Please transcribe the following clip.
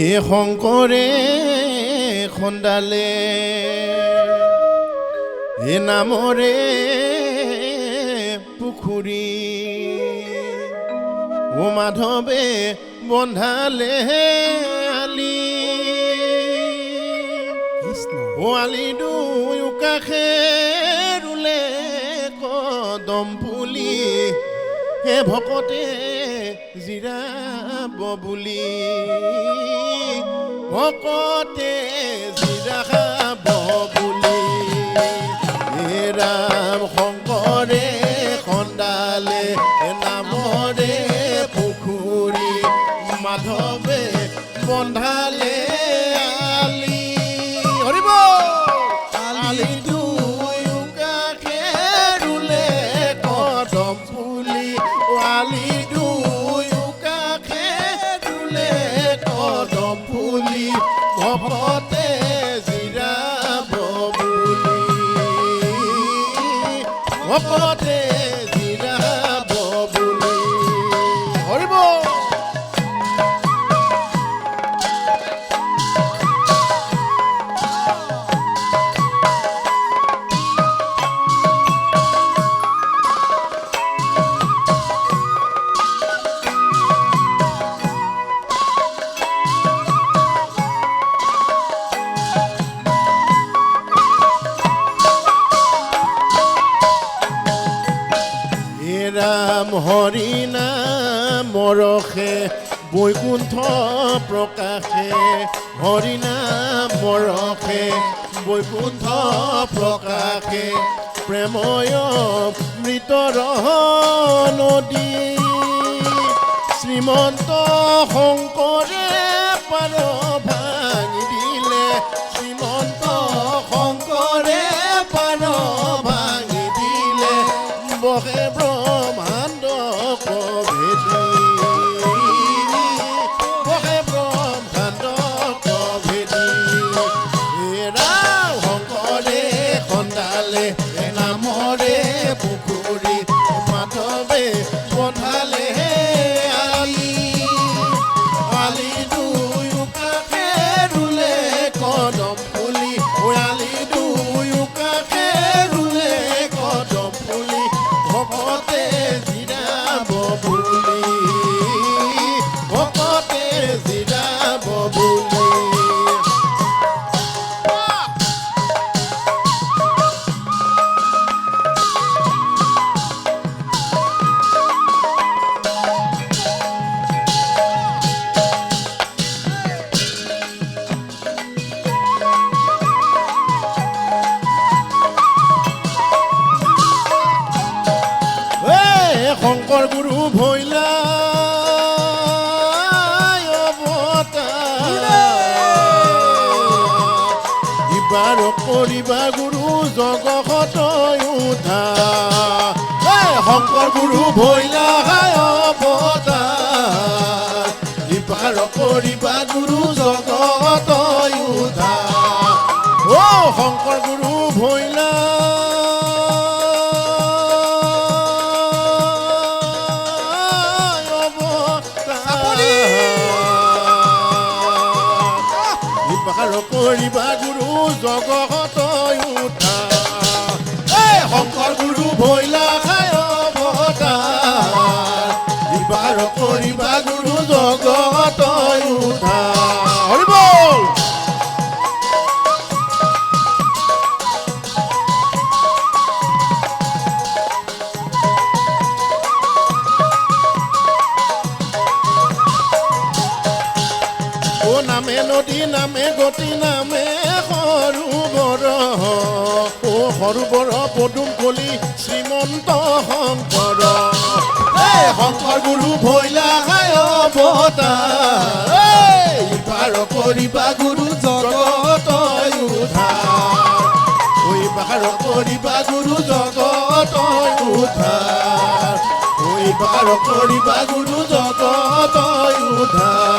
এ শংকৰে খন্দালে এ নামৰে পুখুৰী ও মাধৱে বন্ধালে আলি ও আলি দুয়ো কাষে ৰুলে কদম পুলি হে ভকতে জিৰাব বুলি ভকতে জিৰাব বুলি হে ৰাম শংকৰে খন্দালে নামৰে পুখুৰী মাধৱে বন্ধালে আলি হৰিব আলি দুয়ো কাষে ৰুলে কদম পুলি আলি দুয়ো কাষে ৰুলে কদম পুলি ভকতে জিৰাব বুলি ভকতে জিৰাব বুলি হৰিব ৰাম হৰি নাম ৰখে বৈকুণ্ঠ প্ৰকাশে হৰি নাম ৰখে বৈকুণ্ঠ প্ৰকাশে প্ৰেময় মৃত ৰহ নদী শ্ৰীমন্ত শংকৰে পাৰ ভাঙি দিলে শ্ৰীমন্ত শংকৰে পাৰ ভাঙি দিলে বহে ব্ৰহ্মাণ্ড কভেদী বহে ব্ৰহ্মাণ্ড কভেদী ৰাম শংকৰে খন্দালে নামৰে পুখুৰী মাধৱে বন্ধালে আলি আলি দুয়ো কাষে ৰুলে কদম পুলি আলি দুয়ো কাষে ৰুলে কদম পুলি ভকতে জিৰাব বুলি ভকতে জিৰাব বুলি শংকৰ গুৰু ভৈলা ইবাৰ কৰিবা গুৰু জগত উদ্ধাৰ শংকৰ গুৰু ভৈলা অৱতাৰ ইবাৰ কৰিবা গুৰু জগত উদ্ধাৰ অ শংকৰ গুৰু ভৈলা কৰিবা গুৰু জগত উদ্ধাৰ শংকৰ গুৰু ভৈলা অৱতাৰ ইবাৰ কৰিবা গুৰু জগত উদ্ধাৰ হৰি বল নামে নদী নামে গতি নামে সৰোবৰ ও সৰোবৰ পদুম কলি শ্ৰীমন্ত শংকৰ শংকৰ গুৰু ভৈলা অৱতাৰ ইবাৰ কৰিবা গুৰু জগত উদ্ধাৰ ইবাৰ কৰিবা গুৰু জগত উদ্ধাৰ ইবাৰ কৰিবা গুৰু জগত উদ্ধাৰ